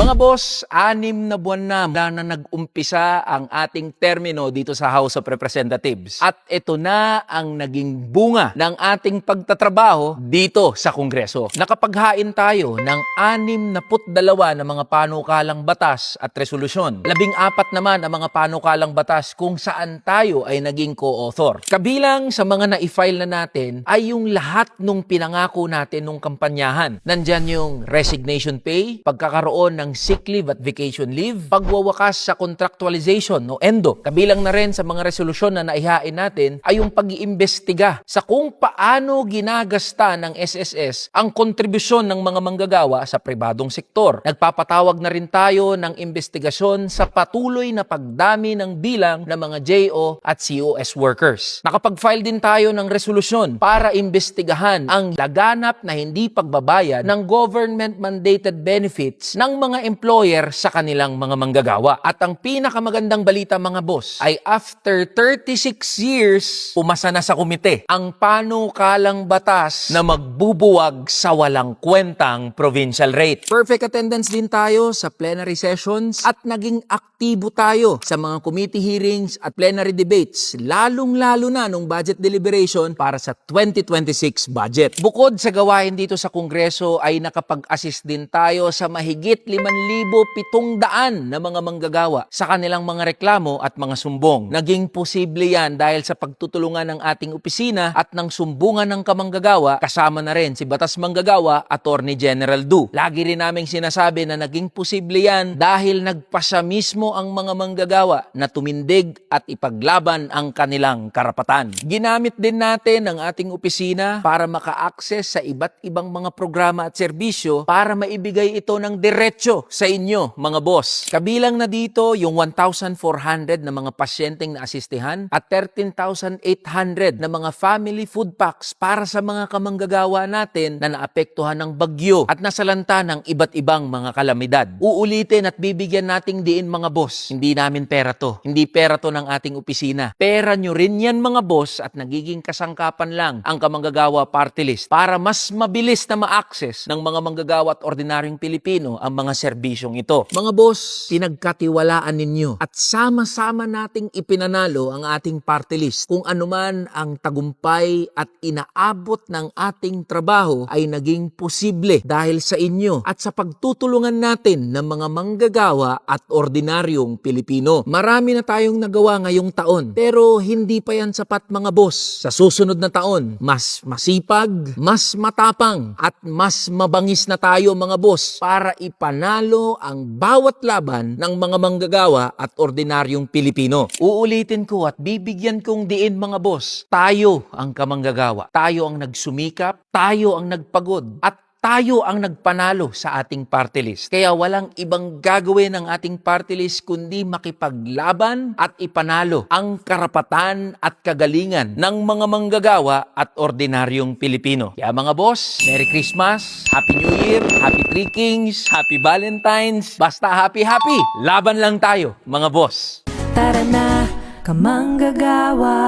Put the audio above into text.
Mga boss, 6 na buwan na mula na nag-umpisa ang ating termino dito sa House of Representatives. At ito na ang naging bunga ng ating pagtatrabaho dito sa Kongreso. Nakapaghain tayo ng 62 na mga panukalang batas at resolusyon. 14 naman ang mga panukalang batas kung saan tayo ay naging co-author. Kabilang sa mga na-file na natin ay yung lahat nung pinangako natin nung kampanyahan. Nandyan yung resignation pay, pagkakaroon ng sick leave at vacation leave, pagwawakas sa contractualization o ENDO. Kabilang na rin sa mga resolusyon na naihain natin ay yung pag-iimbestiga sa kung paano ginagasta ng SSS ang kontribusyon ng mga manggagawa sa pribadong sektor. Nagpapatawag na rin tayo ng investigasyon sa patuloy na pagdami ng bilang ng mga JO at COS workers. Nakapag-file din tayo ng resolusyon para imbestigahan ang laganap na hindi pagbabayad ng government-mandated benefits ng mga employer sa kanilang mga manggagawa. At ang pinakamagandang balita mga boss ay after 36 years, pumasa na sa komite ang panukalang batas na magbubuwag sa walang kwentang provincial rate. Perfect attendance din tayo sa plenary sessions at naging aktibo tayo sa mga committee hearings at plenary debates, lalong-lalo na nung budget deliberation para sa 2026 budget. Bukod sa gawain dito sa Kongreso ay nakapag-assist din tayo sa mahigit 5,700 na mga manggagawa sa kanilang mga reklamo at mga sumbong. Naging posible yan dahil sa pagtutulungan ng ating opisina at ng sumbungan ng kamanggagawa, kasama na rin si Batas Manggagawa, Attorney General Du. Lagi rin naming sinasabi na naging posible yan dahil nagpasya mismo ang mga manggagawa na tumindig at ipaglaban ang kanilang karapatan. Ginamit din natin ang ating opisina para maka-access sa iba't ibang mga programa at serbisyo para maibigay ito ng diretsyo sa inyo, mga boss. Kabilang na dito yung 1,400 na mga pasyenteng naasistihan at 13,800 na mga family food packs para sa mga kamanggagawa natin na naapektuhan ng bagyo at nasalanta ng iba't ibang mga kalamidad. Uulitin at bibigyan nating diin mga boss. Hindi namin pera to. Hindi pera to ng ating opisina. Pera nyo rin yan mga boss at nagiging kasangkapan lang ang kamanggagawa party list para mas mabilis na ma-access ng mga manggagawa at ordinaryong Pilipino ang mga serbisyong ito. Mga boss, pinagkatiwalaan ninyo at sama-sama nating ipinanalo ang ating party list. Kung anuman ang tagumpay at inaabot ng ating trabaho ay naging posible dahil sa inyo at sa pagtutulungan natin ng mga manggagawa at ordinaryong Pilipino. Marami na tayong nagawa ngayong taon pero hindi pa yan sapat mga boss. Sa susunod na taon, mas masipag, mas matapang at mas mabangis na tayo mga boss para ipanalo ang bawat laban ng mga manggagawa at ordinaryong Pilipino. Uulitin ko at bibigyan kong diin mga boss. Tayo ang kamanggagawa. Tayo ang nagsumikap, tayo ang nagpagod, at tayo ang nagpanalo sa ating party list. Kaya walang ibang gagawin ng ating party list kundi makipaglaban at ipanalo ang karapatan at kagalingan ng mga manggagawa at ordinaryong Pilipino. Kaya mga boss, Merry Christmas, Happy New Year, Happy Three Kings, Happy Valentine's, basta happy-happy. Laban lang tayo, mga boss. Tara na, kamanggagawa.